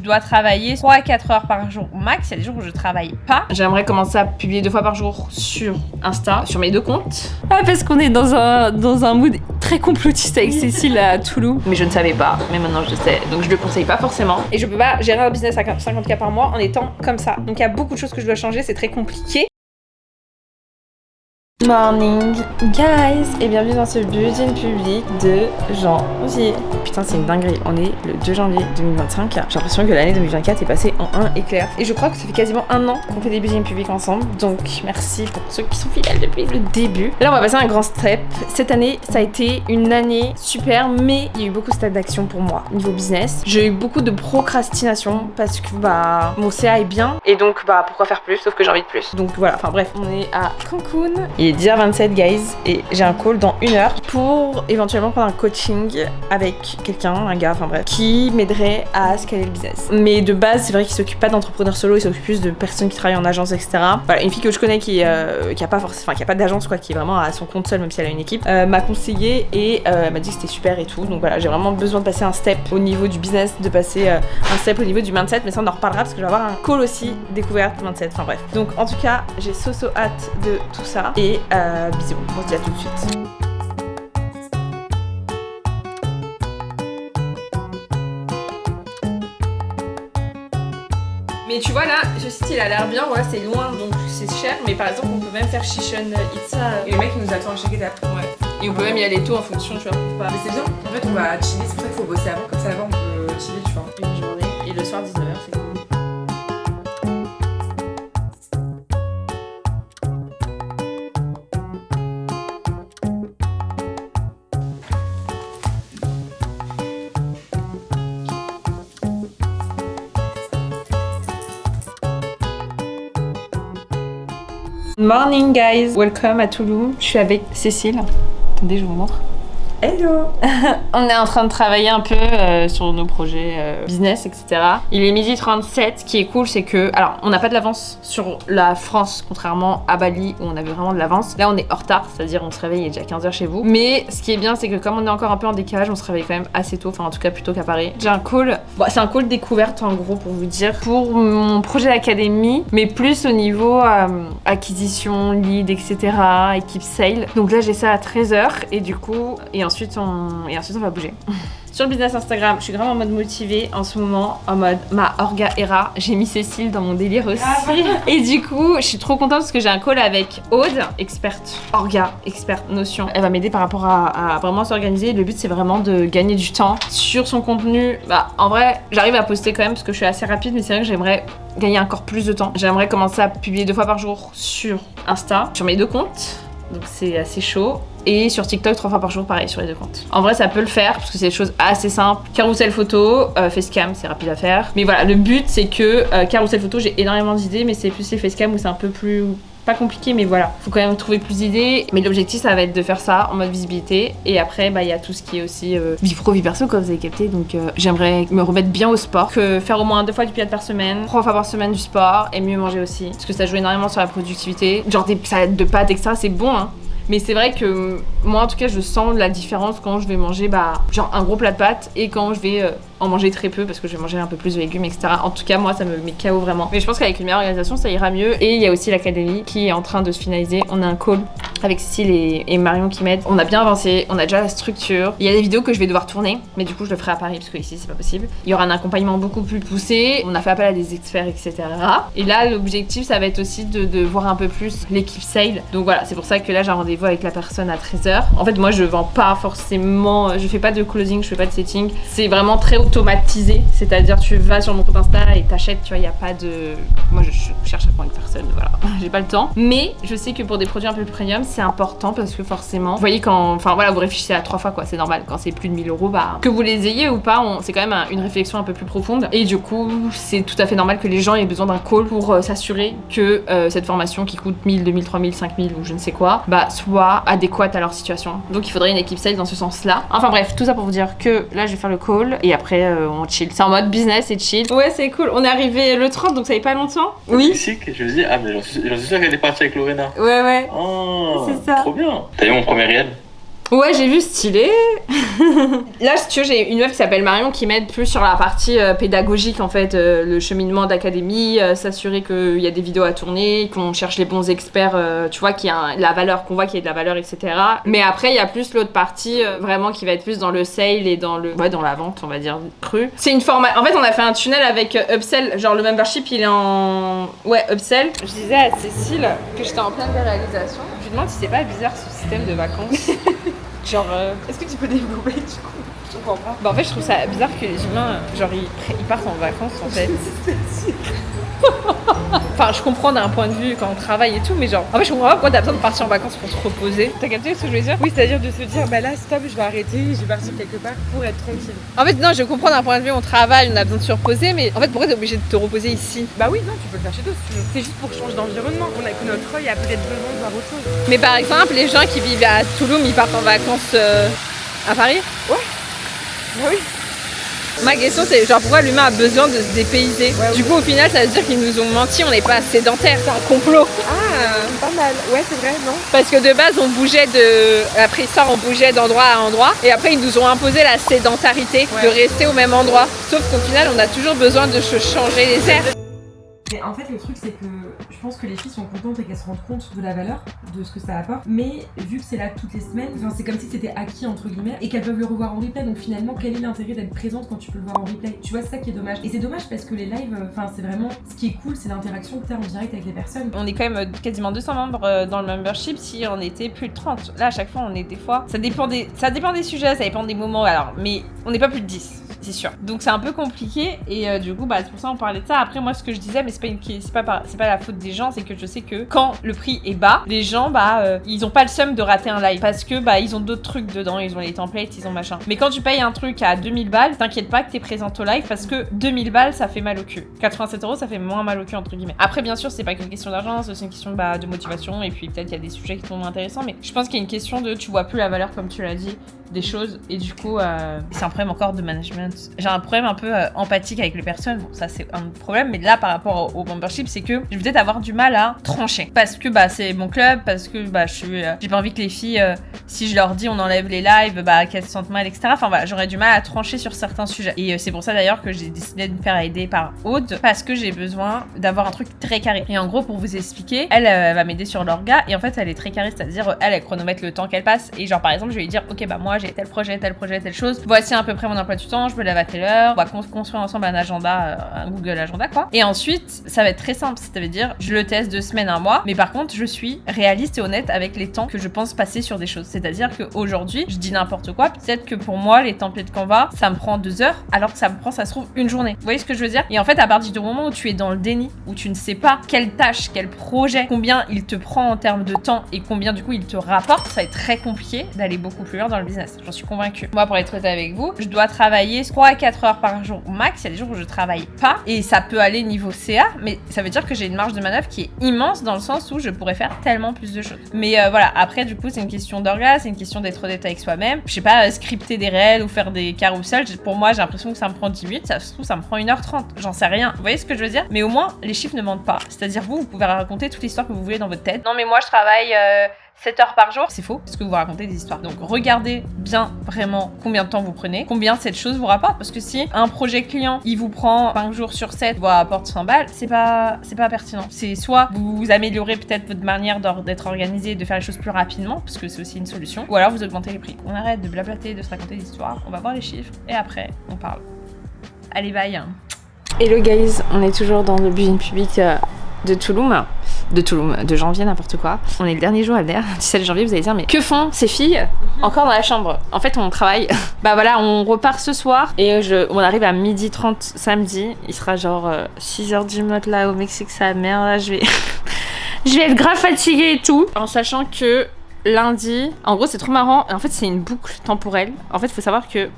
dois travailler 3 à 4 heures par jour max. Il y a des jours où je travaille pas. J'aimerais commencer à publier 2 fois par jour sur Insta, sur mes 2 comptes. Ah, parce qu'on est dans un mood très complotiste avec Cécile à Toulouse. Mais je ne savais pas, mais maintenant je sais. Donc je le conseille pas forcément. Et je peux pas gérer un business à 50K par mois en étant comme ça. Donc il y a beaucoup de choses que je dois changer, c'est très compliqué. Morning guys et bienvenue dans ce bulletin public de janvier. Putain c'est une dinguerie, on est le 2 janvier 2025. J'ai l'impression que l'année 2024 est passée en un éclair. Et je crois que ça fait quasiment un an qu'on fait des bulletins publics ensemble. Donc merci pour ceux qui sont fidèles depuis le début. Là on va passer un grand step. Cette année ça a été une année super, mais il y a eu beaucoup de stades d'action pour moi niveau business. J'ai eu beaucoup de procrastination parce que mon CA est bien. Et donc pourquoi faire plus sauf que j'ai envie de plus. Donc voilà, enfin bref, on est à Cancun. Il est 10h27 guys et j'ai un call dans 1 heure pour éventuellement prendre un coaching avec quelqu'un, un gars, enfin bref, qui m'aiderait à scaler le business. Mais de base c'est vrai qu'il s'occupe pas d'entrepreneurs solo, il s'occupe plus de personnes qui travaillent en agence, etc. Voilà, une fille que je connais qui a pas d'agence quoi, qui est vraiment à son compte seule même si elle a une équipe, m'a conseillé et m'a dit que c'était super et tout. Donc voilà, j'ai vraiment besoin de passer un step au niveau du business, de passer un step au niveau du mindset, mais ça on en reparlera parce que je vais avoir un call aussi découverte mindset, enfin bref. Donc en tout cas j'ai so hâte de tout ça et bisous, on se dit à tout de suite. Mais tu vois là, ce site il a l'air bien, voilà c'est loin donc c'est cher, mais par exemple on peut même faire Chichen Itza. Et le mec il nous attend à chaque étape. Ouais. Et on peut même y aller tôt en fonction, tu vois. Mais c'est bien, en fait on va chiller, c'est pour ça qu'il faut bosser avant, comme ça avant on peut chiller, tu vois. Une journée, et le soir 19h c'est cool. Morning guys, welcome à Toulouse. Je suis avec Cécile. Attendez, je vous montre. Hello. On est en train de travailler un peu sur nos projets business, etc. Il est 12h37. Ce qui est cool, c'est que... Alors, on n'a pas de l'avance sur la France, contrairement à Bali, où on avait vraiment de l'avance. Là, on est en retard, c'est-à-dire on se réveille, il est déjà 15h chez vous. Mais ce qui est bien, c'est que comme on est encore un peu en décalage, on se réveille quand même assez tôt, enfin en tout cas plus tôt qu'à Paris. J'ai un call... Bon, c'est un call découverte, en gros, pour vous dire, pour mon projet d'académie, mais plus au niveau acquisition, lead, etc., équipe sale. Donc là, j'ai ça à 13h, et du coup... Et ensuite on va bouger. Sur le business Instagram, je suis vraiment en mode motivée en ce moment, en mode ma orga era. J'ai mis Cécile dans mon délire aussi. Et du coup, je suis trop contente parce que j'ai un call avec Aude, experte orga, experte notion. Elle va m'aider par rapport à vraiment s'organiser. Le but, c'est vraiment de gagner du temps sur son contenu. En vrai, j'arrive à poster quand même parce que je suis assez rapide, mais c'est vrai que j'aimerais gagner encore plus de temps. J'aimerais commencer à publier 2 fois par jour sur Insta, sur mes 2 comptes. Donc c'est assez chaud. Et sur TikTok 3 fois par jour, pareil, sur les 2 comptes. En vrai, ça peut le faire, parce que c'est des choses assez simples. Carousel photo, facecam, c'est rapide à faire. Mais voilà, le but, c'est que carousel photo, j'ai énormément d'idées, mais c'est plus les facecam où c'est un peu plus... Pas compliqué, mais voilà, faut quand même trouver plus d'idées. Mais l'objectif, ça va être de faire ça en mode visibilité. Et après, il y a tout ce qui est aussi vie pro, vie perso, comme vous avez capté. Donc, j'aimerais me remettre bien au sport. Que faire au moins 2 fois du pilates par semaine, 3 fois par semaine du sport et mieux manger aussi. Parce que ça joue énormément sur la productivité. Genre des salades de pâtes, etc. C'est bon, hein. Mais c'est vrai que moi en tout cas je sens la différence quand je vais manger genre un gros plat de pâtes et quand je vais en manger très peu parce que je vais manger un peu plus de légumes, etc. En tout cas moi ça me met KO vraiment. Mais je pense qu'avec une meilleure organisation ça ira mieux. Et il y a aussi l'académie qui est en train de se finaliser. On a un call avec Cécile et Marion qui m'aident. On a bien avancé, on a déjà la structure. Il y a des vidéos que je vais devoir tourner, mais du coup je le ferai à Paris parce que ici c'est pas possible. Il y aura un accompagnement beaucoup plus poussé. On a fait appel à des experts, etc. Et là l'objectif ça va être aussi de voir un peu plus l'équipe sale. Donc voilà, c'est pour ça que là j'ai un rendez-vous avec la personne à 13h. En fait moi je vends pas forcément, je fais pas de closing, je fais pas de setting. C'est vraiment très automatisé, c'est-à-dire tu vas sur mon compte Insta et t'achètes, tu vois, il y a pas de... Moi je cherche à prendre une personne, voilà, j'ai pas le temps. Mais je sais que pour des produits un peu plus premium, c'est important parce que forcément, vous voyez quand, enfin voilà, vous réfléchissez à 3 fois quoi, c'est normal, quand c'est plus de 1000 €, que vous les ayez ou pas, c'est quand même une réflexion un peu plus profonde. Et du coup, c'est tout à fait normal que les gens aient besoin d'un call pour s'assurer que cette formation qui coûte 1000, 2000, 3000, 5000 ou je ne sais quoi, soit adéquate à leur situation. Donc il faudrait une équipe sales dans ce sens-là. Enfin bref, tout ça pour vous dire que là je vais faire le call et après on chill. C'est en mode business et chill. Ouais, c'est cool. On est arrivé le 30 donc ça fait pas longtemps. Oui. Je me dis, ah mais j'en suis sûre qu'elle est partie avec Lorena. Ouais. Oh, c'est ça. Trop bien. T'as eu mon premier réel? Ouais, j'ai vu, stylé. Là, si tu veux, j'ai une meuf qui s'appelle Marion qui m'aide plus sur la partie pédagogique, en fait, le cheminement d'académie, s'assurer qu'il y a des vidéos à tourner, qu'on cherche les bons experts, tu vois, qu'il y a la valeur, qu'on voit qu'il y a de la valeur, etc. Mais après, il y a plus l'autre partie, vraiment, qui va être plus dans le sale et dans la vente, on va dire, crue. C'est une formation. En fait, on a fait un tunnel avec Upsell, genre le membership, il est en... Ouais, Upsell. Je disais à Cécile que j'étais en pleine réalisation. Je lui demande si c'est pas bizarre ce système de vacances. Genre, Est-ce que tu peux développer du coup? Je comprends pas. bah en fait, je trouve ça bizarre que les humains, genre, ils partent en vacances en fait. Enfin, je comprends d'un point de vue quand on travaille et tout, mais genre, en fait, je comprends pas pourquoi t'as besoin de partir en vacances pour te reposer. T'as capté ce que je veux dire? Oui, c'est-à-dire de se dire, bah là, stop, je vais arrêter, je vais partir quelque part pour être tranquille. En fait, non, je comprends d'un point de vue, on travaille, on a besoin de se reposer, mais en fait, pourquoi t'es obligé de te reposer ici? Bah oui, non, tu peux le faire chez toi si tu veux. C'est juste pour changer d'environnement. On a que notre œil a peut-être besoin de voir autre chose. Mais par exemple, les gens qui vivent à Toulouse, ils partent en vacances à Paris? Bah oui. Ma question c'est genre pourquoi l'humain a besoin de se dépayser? Ouais, du coup au final ça veut dire qu'ils nous ont menti, on n'est pas sédentaires, c'est un complot. Ah, pas mal. Ouais, c'est vrai, non? Parce que de base on bougeait la préhistoire, on bougeait d'endroit à endroit et après ils nous ont imposé la sédentarité de rester au même endroit. Sauf qu'au final on a toujours besoin de se changer les airs. Mais en fait, le truc, c'est que je pense que les filles sont contentes et qu'elles se rendent compte de la valeur, de ce que ça apporte. Mais vu que c'est là toutes les semaines, c'est comme si c'était acquis, entre guillemets, et qu'elles peuvent le revoir en replay. Donc finalement, quel est l'intérêt d'être présente quand tu peux le voir en replay? Tu vois, c'est ça qui est dommage. Et c'est dommage parce que les lives, c'est vraiment... Ce qui est cool, c'est l'interaction que tu as en direct avec les personnes. On est quand même quasiment 200 membres dans le membership, si on était plus de 30. Là, à chaque fois, on est des fois... Ça dépend des sujets, ça dépend des moments, alors. Mais on n'est pas plus de 10. C'est sûr. Donc c'est un peu compliqué et du coup c'est pour ça on parlait de ça. Après moi ce que je disais, mais c'est pas la faute des gens, c'est que je sais que quand le prix est bas, les gens ils ont pas le seum de rater un live parce que ils ont d'autres trucs dedans, ils ont les templates, ils ont machin. Mais quand tu payes un truc à 2000 balles, t'inquiète pas que t'es présente au live parce que 2000 balles ça fait mal au cul. 87 € ça fait moins mal au cul entre guillemets. Après bien sûr c'est pas qu'une question d'argent, c'est aussi une question de motivation et puis peut-être il y a des sujets qui sont moins intéressants, mais je pense qu'il y a une question de tu vois plus la valeur comme tu l'as dit des choses et du coup c'est un problème encore de management. J'ai un problème un peu empathique avec les personnes, bon ça c'est un problème, mais là par rapport au membership c'est que je vais peut-être avoir du mal à trancher parce que c'est mon club, parce que j'ai pas envie que les filles si je leur dis on enlève les lives qu'elles se sentent mal, etc. Enfin voilà, j'aurais du mal à trancher sur certains sujets et c'est pour ça d'ailleurs que j'ai décidé de me faire aider par Aude parce que j'ai besoin d'avoir un truc très carré. Et en gros pour vous expliquer, elle va m'aider sur l'orga et en fait elle est très carrée, c'est-à-dire elle chronomètre le temps qu'elle passe et genre par exemple je vais lui dire ok moi j'ai tel projet, telle chose, voici à peu près mon emploi du temps, je me lève à telle heure, on va construire ensemble un agenda, un Google Agenda quoi. Et ensuite, ça va être très simple, ça veut dire je le teste 2 semaines, 1 mois, mais par contre je suis réaliste et honnête avec les temps que je pense passer sur des choses. C'est-à-dire qu'aujourd'hui, je dis n'importe quoi, peut-être que pour moi, les templates Canva, ça me prend 2 heures, alors que ça me prend, ça se trouve, 1 journée. Vous voyez ce que je veux dire? Et en fait, à partir du moment où tu es dans le déni, où tu ne sais pas quelle tâche, quel projet, combien il te prend en termes de temps et combien du coup il te rapporte, ça va être très compliqué d'aller beaucoup plus loin dans le business. J'en suis convaincue. Moi, pour être honnête avec vous, je dois travailler 3 à 4 heures par jour max. Il y a des jours où je travaille pas et ça peut aller niveau CA, mais ça veut dire que j'ai une marge de manœuvre qui est immense dans le sens où je pourrais faire tellement plus de choses. Mais voilà, après du coup c'est une question d'orgasme, c'est une question d'être honnête avec soi-même. Je sais pas, scripter des réels ou faire des carousels, pour moi j'ai l'impression que ça me prend 10 minutes, ça se trouve ça me prend 1h30, j'en sais rien. Vous voyez ce que je veux dire? Mais au moins les chiffres ne mentent pas. C'est-à-dire vous pouvez raconter toute l'histoire que vous voulez dans votre tête. Non mais moi je travaille 7 heures par jour, c'est faux, parce que vous racontez des histoires. Donc regardez bien vraiment combien de temps vous prenez, combien cette chose vous rapporte, parce que si un projet client, il vous prend 5 jours sur 7, vous apporte 100 balles, c'est pas pertinent. C'est soit vous améliorez peut-être votre manière d'être organisé, de faire les choses plus rapidement, parce que c'est aussi une solution, ou alors vous augmentez les prix. On arrête de blablater, de se raconter des histoires, on va voir les chiffres, et après, on parle. Allez, bye. Hello guys, on est toujours dans le building public de Toulouse. De janvier, n'importe quoi. On est le dernier jour à venir, 17 janvier, vous allez dire mais que font ces filles encore dans la chambre? En fait on travaille, voilà on repart ce soir et on arrive à 12h30 samedi, il sera genre 6h du mat là au Mexique, sa mère là, je vais être grave fatiguée et tout, en sachant que lundi, en gros c'est trop marrant, en fait c'est une boucle temporelle, en fait faut savoir que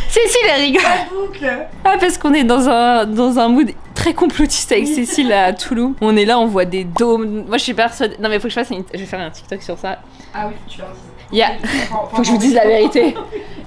Cécile elle rigole. La boucle. Ah parce qu'on est dans un mood très complotiste avec Cécile à Toulouse. On est là, on voit des dômes. Moi je suis persuadée. Non mais faut que je vais faire un TikTok sur ça. Ah oui, tu vas. Il y a... Faut que je vous dise la vérité.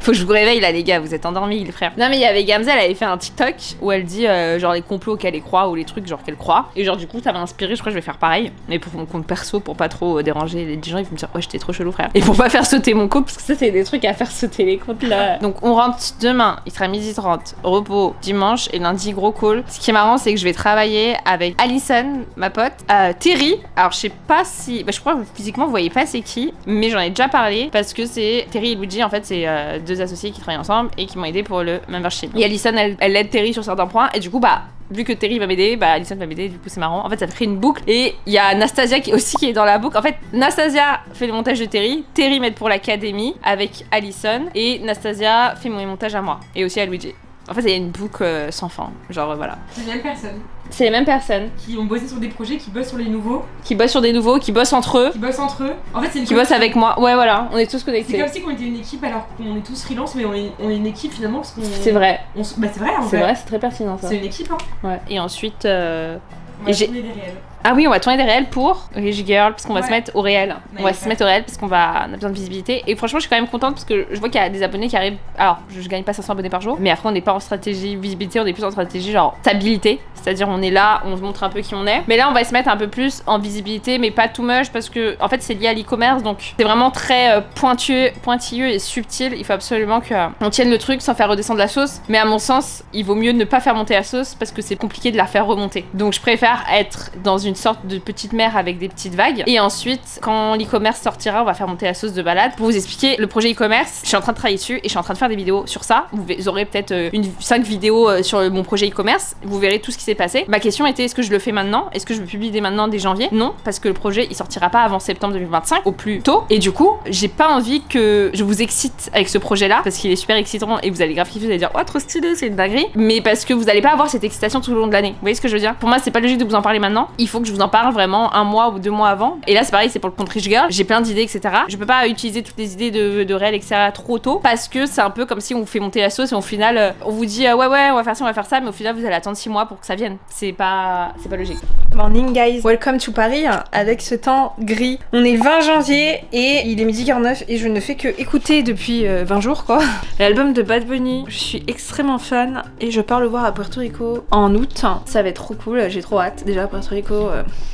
Faut que je vous réveille là les gars, vous êtes endormis les frères. Non mais il y avait Gamza, elle avait fait un TikTok où elle dit genre les complots auxquels elle croit ou les trucs genre qu'elle croit. Et genre du coup ça m'a inspiré, je crois que je vais faire pareil. Mais pour mon compte perso, pour pas trop déranger les gens, ils vont me dire ouais j'étais trop chelou frère. Et pour pas faire sauter mon compte, parce que ça c'est des trucs à faire sauter les comptes là. Donc on rentre demain, il sera 12h30, repos dimanche et lundi gros call. Ce qui est marrant c'est que je vais travailler avec Alison, ma pote, Terry. Alors je sais pas si... Bah, je crois que physiquement vous voyez pas c'est qui, mais j'en ai déjà parlé parce que c'est Terry et Luigi en fait c'est... deux associés qui travaillent ensemble et qui m'ont aidé pour le membership. Et Alison, elle aide Terry sur certains points et du coup, bah, vu que Terry va m'aider, bah Alison va m'aider, du coup c'est marrant. En fait, ça crée une boucle et il y a Nastasia qui est dans la boucle. En fait, Nastasia fait le montage de Terry m'aide pour l'académie avec Alison et Nastasia fait mon montage à moi et aussi à Luigi. En fait, il y a une boucle sans fin. Genre, voilà. C'est les mêmes personnes. C'est les mêmes personnes. Qui ont bossé sur des projets, qui bossent sur les nouveaux. Qui bossent sur des nouveaux, qui bossent entre eux. Qui bossent entre eux. En fait, c'est une qui bossent avec moi. Ouais, voilà. On est tous connectés. C'est comme si on était une équipe alors qu'on est tous freelance, mais on est une équipe finalement parce qu'on... C'est vrai. Bah, c'est vrai, en fait. C'est vrai, c'est très pertinent ça. C'est une équipe, hein. Ouais. Et ensuite... On va tourner des réels. Ah oui, on va tourner des réels pour Rich Girl, parce qu'on va se mettre au réel. On va Ouais. se mettre au réel parce on a besoin de visibilité. Et franchement, je suis quand même contente parce que je vois qu'il y a des abonnés qui arrivent. Alors, je gagne pas 500 abonnés par jour, mais après, on n'est pas en stratégie visibilité, on est plus en stratégie genre stabilité. C'est-à-dire, on est là, on se montre un peu qui on est. Mais là, on va se mettre un peu plus en visibilité, mais pas too much parce que, en fait, c'est lié à l'e-commerce, donc c'est vraiment très pointilleux et subtil. Il faut absolument qu'on tienne le truc sans faire redescendre la sauce. Mais à mon sens, il vaut mieux ne pas faire monter la sauce parce que c'est compliqué de la faire remonter. Donc, je préfère être dans une sorte de petite mer avec des petites vagues. Et ensuite, quand l'e-commerce sortira, on va faire monter la sauce de balade. Pour vous expliquer, le projet e-commerce, je suis en train de travailler dessus et je suis en train de faire des vidéos sur ça. Vous aurez peut-être 5 vidéos sur mon projet e-commerce. Vous verrez tout ce qui s'est passé. Ma question était, est-ce que je le fais maintenant? Est-ce que je le publie dès maintenant, dès janvier? Non, parce que le projet, il sortira pas avant septembre 2025, au plus tôt. Et du coup, j'ai pas envie que je vous excite avec ce projet-là, parce qu'il est super excitant et vous allez grave kiffer, vous allez dire, oh, trop stylé, c'est une dinguerie. Mais parce que vous allez pas avoir cette excitation tout le long de l'année. Vous voyez ce que je veux dire? Pour moi, c'est pas logique de vous en parler maintenant. Il faut que je vous en parle vraiment 1 mois ou 2 mois avant. Et là, c'est pareil, c'est pour le compte Rich Girl. J'ai plein d'idées, etc. Je peux pas utiliser toutes les idées de réel, etc. trop tôt, parce que c'est un peu comme si on vous fait monter la sauce et au final, on vous dit, ouais, on va faire ça, on va faire ça, mais au final, vous allez attendre 6 mois pour que ça vienne. C'est pas logique. Morning guys, welcome to Paris avec ce temps gris. On est le 20 janvier et il est 12h09 et je ne fais que écouter depuis 20 jours quoi. L'album de Bad Bunny, je suis extrêmement fan et je pars le voir à Puerto Rico en août. Ça va être trop cool, j'ai trop hâte. Déjà à Puerto Rico,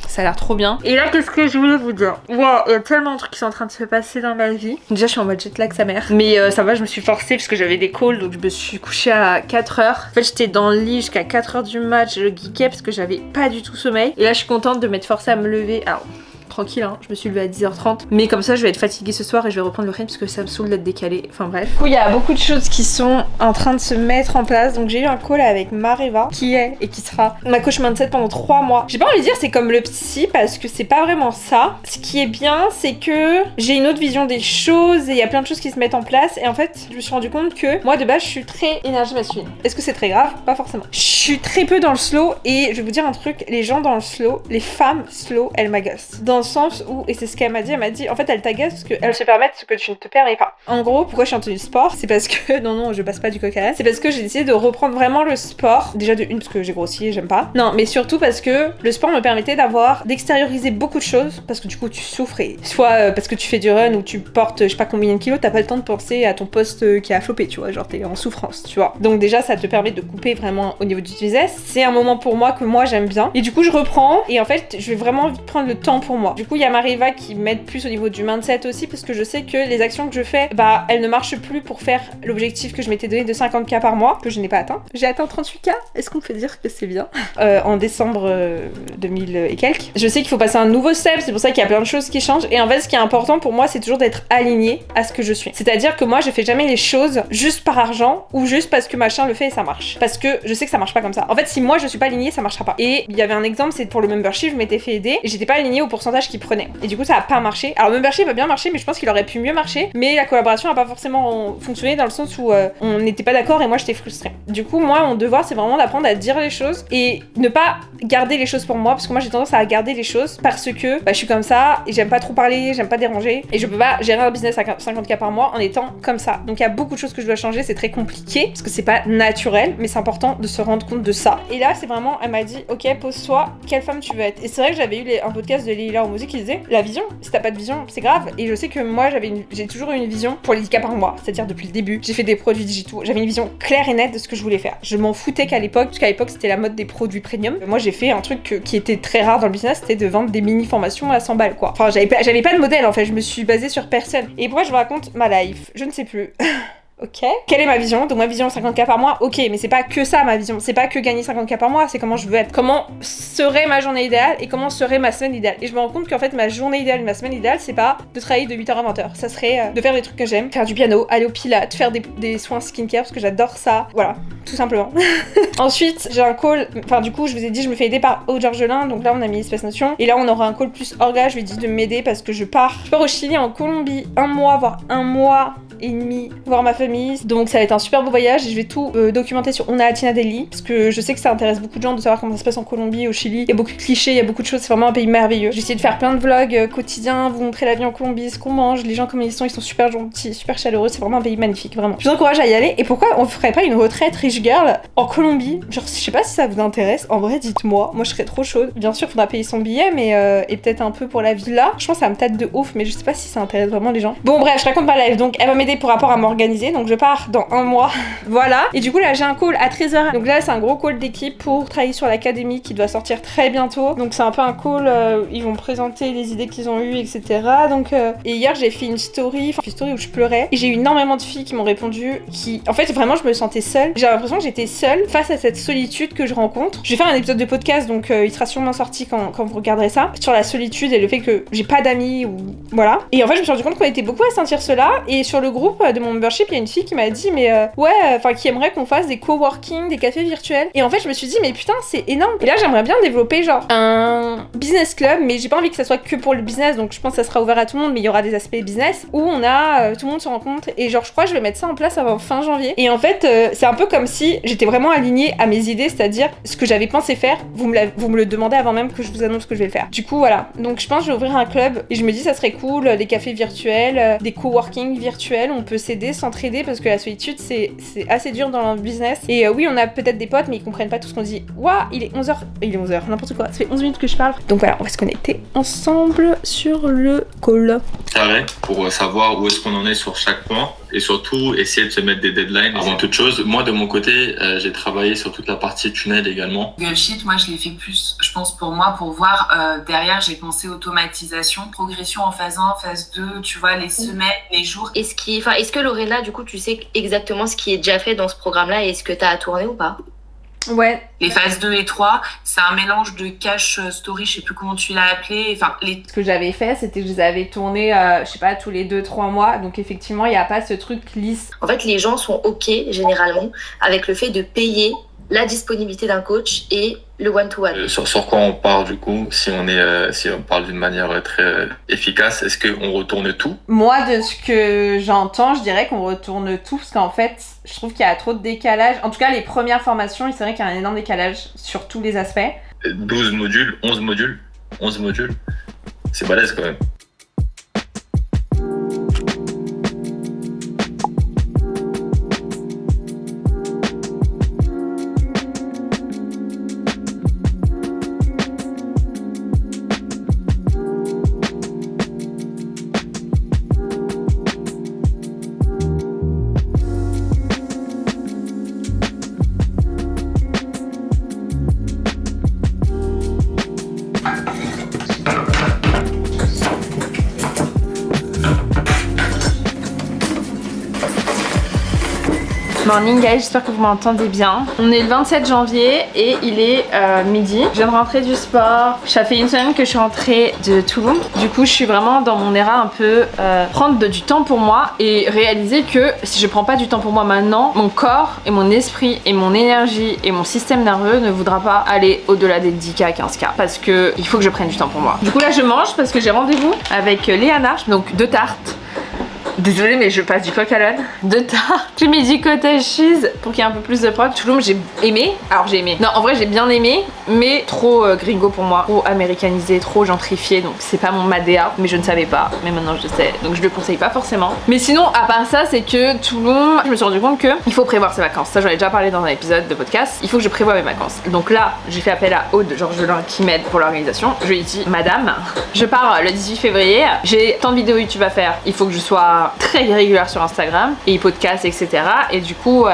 ça a l'air trop bien. Et là qu'est-ce que je voulais vous dire? Waouh, il y a tellement de trucs qui sont en train de se passer dans ma vie. Déjà je suis en mode jet lag sa mère. Mais ça va, je me suis forcée parce que j'avais des calls donc je me suis couchée à 4h. En fait j'étais dans le lit jusqu'à 4h du match, je geekais parce que j'avais pas du tout sommeil. Et là je suis contente de m'être forcée à me lever. Alors tranquille hein, je me suis levée à 10h30. Mais comme ça je vais être fatiguée ce soir et je vais reprendre le rythme parce que ça me saoule d'être décalée. Enfin bref. Du coup il y a beaucoup de choses qui sont en train de se mettre en place. Donc j'ai eu un call avec Mareva qui est et qui sera ma coach mindset pendant 3 mois. J'ai pas envie de dire c'est comme le psy parce que c'est pas vraiment ça. Ce qui est bien c'est que j'ai une autre vision des choses et il y a plein de choses qui se mettent en place. Et en fait je me suis rendu compte que moi de base je suis très énergie masculine. Est-ce que c'est très grave? Pas forcément. Je suis très peu dans le slow et je vais vous dire un truc, les gens dans le slow, les femmes slow, elles m'agacent. Dans le sens où, et c'est ce qu'elle m'a dit, en fait elle t'agace parce qu'elles se permettent ce que tu ne te permets pas. En gros, pourquoi je suis en tenue sport? C'est parce que, non, je passe pas du coq à l'âne, c'est parce que j'ai décidé de reprendre vraiment le sport. Déjà de une, parce que j'ai grossi et j'aime pas. Non, mais surtout parce que le sport me permettait d'extérioriser beaucoup de choses, parce que du coup tu souffres et soit parce que tu fais du run ou tu portes je sais pas combien de kilos, t'as pas le temps de penser à ton poste qui a flopé, tu vois, genre t'es en souffrance, tu vois. Donc déjà ça te permet de couper vraiment au niveau du business. C'est un moment pour moi que moi j'aime bien. Et du coup je reprends et en fait je vais vraiment vite prendre le temps pour moi. Du coup il y a Mariva qui m'aide plus au niveau du mindset aussi parce que je sais que les actions que je fais, bah elles ne marchent plus pour faire l'objectif que je m'étais donné de 50K par mois, que je n'ai pas atteint. J'ai atteint 38K, est-ce qu'on peut dire que c'est bien en décembre 2000 et quelques. Je sais qu'il faut passer un nouveau step, c'est pour ça qu'il y a plein de choses qui changent et en fait ce qui est important pour moi c'est toujours d'être aligné à ce que je suis. C'est-à-dire que moi je fais jamais les choses juste par argent ou juste parce que machin le fait et ça marche. Parce que je sais que ça marche pas comme ça. En fait si moi je suis pas alignée ça marchera pas. Et il y avait un exemple, c'est pour le membership, je m'étais fait aider et j'étais pas alignée au pourcentage qu'il prenait. Et du coup ça a pas marché. Alors le membership a bien marché mais je pense qu'il aurait pu mieux marcher. Mais la collaboration a pas forcément fonctionné dans le sens où on n'était pas d'accord et moi j'étais frustrée. Du coup moi mon devoir c'est vraiment d'apprendre à dire les choses et ne pas garder les choses pour moi parce que moi j'ai tendance à garder les choses parce que je suis comme ça et j'aime pas trop parler, j'aime pas déranger et je peux pas gérer un business à 50K par mois en étant comme ça. Donc il y a beaucoup de choses que je dois changer, c'est très compliqué parce que c'est pas naturel mais c'est important de se rendre compte de ça. Et là c'est vraiment, elle m'a dit ok pose-toi, quelle femme tu veux être. Et c'est vrai que j'avais eu un podcast de Leila en musique, il disait la vision, si t'as pas de vision, c'est grave. Et je sais que moi, j'ai toujours eu une vision pour les 10K par mois, c'est-à-dire depuis le début. J'ai fait des produits digitaux, j'avais une vision claire et nette de ce que je voulais faire. Je m'en foutais qu'à l'époque, parce qu'à l'époque, c'était la mode des produits premium. Moi, j'ai fait un truc qui était très rare dans le business, c'était de vendre des mini-formations à 100 balles, quoi. Enfin, j'avais pas de modèle, en fait, je me suis basée sur personne. Et pourquoi je vous raconte ma life? Je ne sais plus. Ok. Quelle est ma vision? Donc ma vision 50K par mois, ok, mais c'est pas que ça ma vision, c'est pas que gagner 50K par mois, c'est comment je veux être, comment serait ma journée idéale et comment serait ma semaine idéale. Et je me rends compte qu'en fait ma journée idéale, ma semaine idéale, c'est pas de travailler de 8h à 20h, ça serait de faire des trucs que j'aime, faire du piano, aller au pilates, faire des soins skincare parce que j'adore ça, voilà, tout simplement. Ensuite, j'ai un call, enfin du coup je vous ai dit je me fais aider par Aude Georgelin, donc là on a mis Espace Notion, et là on aura un call plus orga, je lui ai dit de m'aider parce que je pars au Chili, en Colombie, un mois, voire un mois et demi voir ma famille, donc ça va être un super beau voyage et je vais tout documenter sur On a Atina Delhi parce que je sais que ça intéresse beaucoup de gens de savoir comment ça se passe en Colombie, au Chili. Il y a beaucoup de clichés, il y a beaucoup de choses, c'est vraiment un pays merveilleux. J'ai essayé de faire plein de vlogs quotidiens, vous montrer la vie en Colombie, ce qu'on mange, les gens comme ils sont super gentils, super chaleureux, c'est vraiment un pays magnifique, vraiment. Je vous encourage à y aller. Et pourquoi on ferait pas une retraite rich girl en Colombie? Genre je sais pas si ça vous intéresse, en vrai dites-moi, moi je serais trop chaude. Bien sûr faudra payer son billet mais et peut-être un peu pour la villa. Je pense que ça me tâte de ouf mais je sais pas si ça intéresse vraiment les gens. Bon bref, je raconte ma live, donc elle va m'aider pour rapport à m'organiser, donc je pars dans un mois. Voilà. Et du coup là j'ai un call à 13h. Donc là c'est un gros call d'équipe pour travailler sur l'académie qui doit sortir très bientôt. Donc c'est un peu un call, ils vont présenter les idées qu'ils ont eues, etc. Donc et hier j'ai fait une story où je pleurais. Et j'ai eu énormément de filles qui m'ont répondu, qui en fait vraiment je me sentais seule. J'ai l'impression que j'étais seule face à cette solitude que je rencontre. Je vais faire un épisode de podcast donc il sera sûrement sorti quand vous regarderez ça, sur la solitude et le fait que j'ai pas d'amis ou voilà. Et en fait je me suis rendu compte qu'on était beaucoup à sentir cela. Et sur le groupe de mon membership il y a une fille qui m'a dit mais qui aimerait qu'on fasse des coworking, des cafés virtuels. Et en fait je me suis dit mais putain c'est énorme. Et là j'aimerais bien développer genre un business club, mais j'ai pas envie que ça soit que pour le business, donc je pense que ça sera ouvert à tout le monde, mais il y aura des aspects business où on a tout le monde se rencontre. Et genre je crois que je vais mettre ça en place avant fin janvier. Et en fait c'est un peu comme si j'étais vraiment alignée à mes idées, c'est-à-dire ce que j'avais pensé faire, vous me le demandez avant même que je vous annonce que je vais le faire. Du coup voilà, donc je pense que je vais ouvrir un club et je me dis ça serait cool, des cafés virtuels, des coworking virtuels, on peut s'aider, s'entraider parce que la solitude c'est assez dur dans le business. Et oui on a peut-être des potes mais ils comprennent pas tout ce qu'on dit. Waouh, il est 11h, n'importe quoi, ça fait 11 minutes que je parle. Donc voilà, on va se connecter ensemble sur le call. Carré pour savoir où est-ce qu'on en est sur chaque point et surtout essayer de se mettre des deadlines avant toute chose. Moi de mon côté j'ai travaillé sur toute la partie tunnel également. Google Sheet, moi je l'ai fait plus, je pense pour moi, pour voir derrière j'ai pensé automatisation, progression en phase 1, phase 2, tu vois les semaines, les jours. Est-ce que Lorena du coup tu sais exactement ce qui est déjà fait dans ce programme-là et est-ce que t'as à tourner ou pas? Ouais. Les phases 2 et 3, c'est un mélange de cache story, je sais plus comment tu l'as appelé. Enfin, Ce que j'avais fait, c'était que je les avais tournés, je sais pas, tous les 2-3 mois. Donc effectivement, il n'y a pas ce truc lisse. En fait, les gens sont OK, généralement, avec le fait de payer la disponibilité d'un coach et le one-to-one. Sur quoi on part du coup, si on parle d'une manière très efficace, est-ce qu'on retourne tout? Moi, de ce que j'entends, je dirais qu'on retourne tout parce qu'en fait, je trouve qu'il y a trop de décalage. En tout cas, les premières formations, c'est vrai qu'il y a un énorme décalage sur tous les aspects. 12 modules, 11 modules, c'est balèze quand même. Morning guys, j'espère que vous m'entendez bien. On est le 27 janvier et il est midi. Je viens de rentrer du sport. Ça fait une semaine que je suis rentrée de Toulon. Du coup, je suis vraiment dans mon éra un peu prendre du temps pour moi et réaliser que si je prends pas du temps pour moi maintenant, mon corps et mon esprit et mon énergie et mon système nerveux ne voudra pas aller au-delà des 10K à 15K parce que il faut que je prenne du temps pour moi. Du coup là, je mange parce que j'ai rendez-vous avec Léana, donc 2 tartes. Désolée, mais je passe du coq à l'âne. De tard. J'ai mis du cottage cheese pour qu'il y ait un peu plus de prod. Tulum, j'ai aimé. Alors, j'ai aimé. Non, en vrai, j'ai bien aimé, mais trop gringo pour moi. Trop américanisé, trop gentrifié. Donc, c'est pas mon Madea, mais je ne savais pas. Mais maintenant, je sais. Donc, je le conseille pas forcément. Mais sinon, à part ça, c'est que Tulum, je me suis rendu compte que il faut prévoir ses vacances. Ça, j'en ai déjà parlé dans un épisode de podcast. Il faut que je prévoie mes vacances. Donc là, j'ai fait appel à Aude Georgelin qui m'aide pour l'organisation. Je lui ai dit, madame, je pars le 18 février. J'ai tant de vidéos YouTube à faire. Il faut que je sois très régulière sur Instagram et podcast, etc. Et du coup,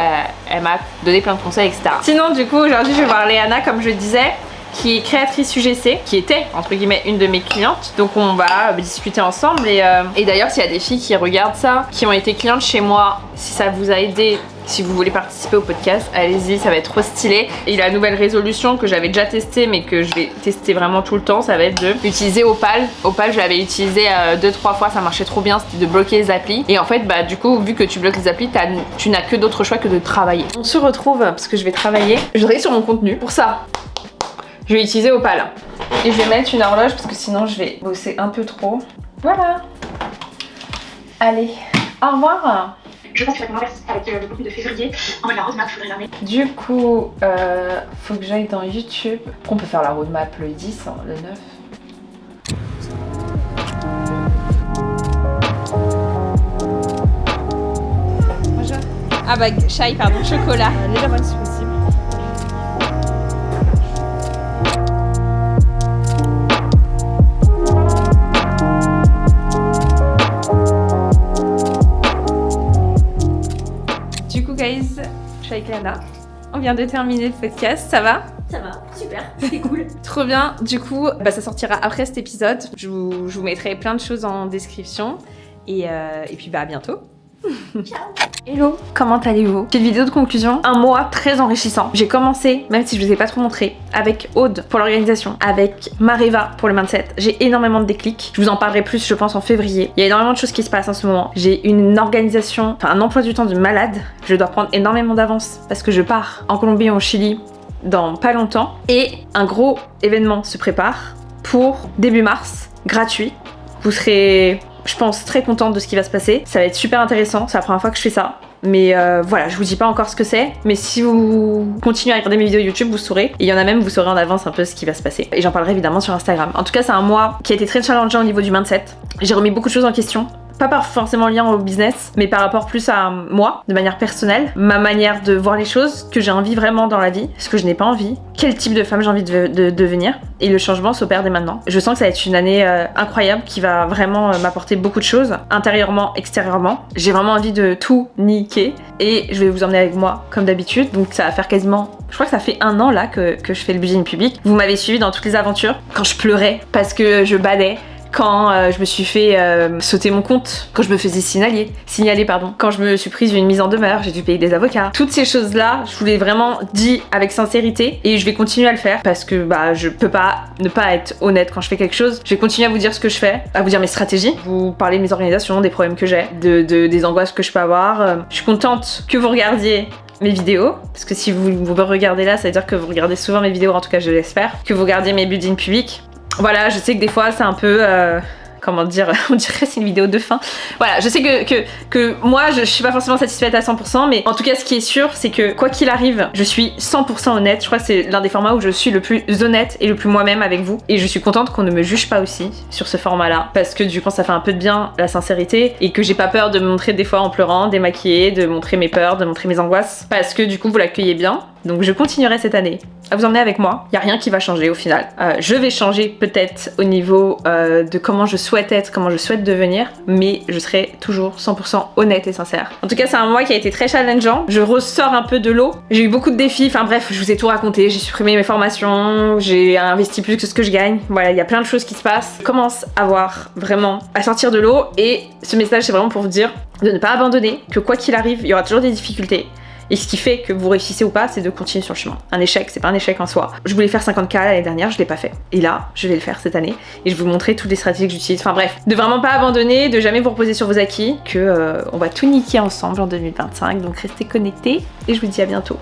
elle m'a donné plein de conseils, etc. Sinon, du coup, aujourd'hui, je vais voir Léana, comme je disais, qui est créatrice UGC, qui était entre guillemets une de mes clientes. Donc on va discuter ensemble et d'ailleurs s'il y a des filles qui regardent ça, qui ont été clientes chez moi, si ça vous a aidé, si vous voulez participer au podcast, allez-y, ça va être trop stylé. Et la nouvelle résolution que j'avais déjà testée mais que je vais tester vraiment tout le temps, ça va être de utiliser Opal. Opal, je l'avais utilisé 2-3 fois, ça marchait trop bien, c'était de bloquer les applis. Et en fait, bah du coup, vu que tu bloques les applis, tu n'as que d'autres choix que de travailler. On se retrouve parce que je vais travailler. Je travaille sur mon contenu. Pour ça, je vais utiliser Opal. Et je vais mettre une horloge parce que sinon je vais bosser un peu trop. Voilà. Allez, au revoir. Je pense qu'il va qu'on inverse avec le contenu de février. En mode la roadmap, il faudrait l'amener. Du coup, faut que j'aille dans YouTube. On peut faire la roadmap le 10, hein, le 9. Bonjour. Ah bah, chai, pardon, chocolat. Légèrement si possible. Guys, je suis avec Léana. On vient de terminer le podcast, ça va? Ça va, super, c'était cool. Trop bien, du coup, bah, ça sortira après cet épisode. Je vous mettrai plein de choses en description. Et puis bah à bientôt. Ciao. Hello, comment allez-vous? Petite vidéo de conclusion, un mois très enrichissant. J'ai commencé, même si je vous ai pas trop montré, avec Aude pour l'organisation, avec Mariva pour le mindset. J'ai énormément de déclics. Je vous en parlerai plus, je pense, en février. Il y a énormément de choses qui se passent en ce moment. J'ai une organisation, enfin un emploi du temps de malade. Je dois prendre énormément d'avance parce que je pars en Colombie et au Chili dans pas longtemps. Et un gros événement se prépare pour début mars, gratuit. Vous serez, je pense, très contente de ce qui va se passer. Ça va être super intéressant, c'est la première fois que je fais ça. Mais voilà, je vous dis pas encore ce que c'est, mais si vous continuez à regarder mes vidéos YouTube, vous saurez. Et il y en a même, vous saurez en avance un peu ce qui va se passer. Et j'en parlerai évidemment sur Instagram. En tout cas, c'est un mois qui a été très challengeant au niveau du mindset. J'ai remis beaucoup de choses en question. Pas par forcément lien au business, mais par rapport plus à moi, de manière personnelle, ma manière de voir les choses, que j'ai envie vraiment dans la vie, ce que je n'ai pas envie, quel type de femme j'ai envie de devenir, et le changement s'opère dès maintenant. Je sens que ça va être une année incroyable qui va vraiment m'apporter beaucoup de choses, intérieurement, extérieurement. J'ai vraiment envie de tout niquer, et je vais vous emmener avec moi, comme d'habitude, donc ça va faire quasiment... Je crois que ça fait 1 an là que je fais le budget public. Vous m'avez suivi dans toutes les aventures, quand je pleurais parce que je badais, quand je me suis fait sauter mon compte, quand je me faisais signaler, quand je me suis prise une mise en demeure, j'ai dû payer des avocats. Toutes ces choses-là, je vous l'ai vraiment dit avec sincérité et je vais continuer à le faire parce que bah je peux pas ne pas être honnête quand je fais quelque chose. Je vais continuer à vous dire ce que je fais, à vous dire mes stratégies, vous parler de mes organisations, des problèmes que j'ai, des angoisses que je peux avoir. Je suis contente que vous regardiez mes vidéos, parce que si vous me regardez là, ça veut dire que vous regardez souvent mes vidéos, en tout cas je l'espère, que vous regardiez mes buildings publics. Voilà, je sais que des fois c'est un peu... comment dire, on dirait que c'est une vidéo de fin. Voilà, je sais que moi je suis pas forcément satisfaite à 100%, mais en tout cas ce qui est sûr c'est que quoi qu'il arrive, je suis 100% honnête. Je crois que c'est l'un des formats où je suis le plus honnête et le plus moi-même avec vous. Et je suis contente qu'on ne me juge pas aussi sur ce format-là, parce que du coup ça fait un peu de bien la sincérité et que j'ai pas peur de me montrer des fois en pleurant, démaquillée, de montrer mes peurs, de montrer mes angoisses, parce que du coup vous l'accueillez bien. Donc je continuerai cette année à vous emmener avec moi. Il n'y a rien qui va changer au final. Je vais changer peut-être au niveau de comment je souhaite être, comment je souhaite devenir, mais je serai toujours 100% honnête et sincère. En tout cas, c'est un mois qui a été très challengeant. Je ressors un peu de l'eau. J'ai eu beaucoup de défis. Enfin bref, je vous ai tout raconté. J'ai supprimé mes formations, j'ai investi plus que ce que je gagne. Voilà, il y a plein de choses qui se passent. Je commence à voir vraiment à sortir de l'eau et ce message, c'est vraiment pour vous dire de ne pas abandonner, que quoi qu'il arrive, il y aura toujours des difficultés. Et ce qui fait que vous réussissez ou pas, c'est de continuer sur le chemin. Un échec, c'est pas un échec en soi. Je voulais faire 50K l'année dernière, je l'ai pas fait. Et là, je vais le faire cette année. Et je vais vous montrer toutes les stratégies que j'utilise. Enfin bref, de vraiment pas abandonner, de jamais vous reposer sur vos acquis, que on va tout niquer ensemble en 2025. Donc restez connectés et je vous dis à bientôt.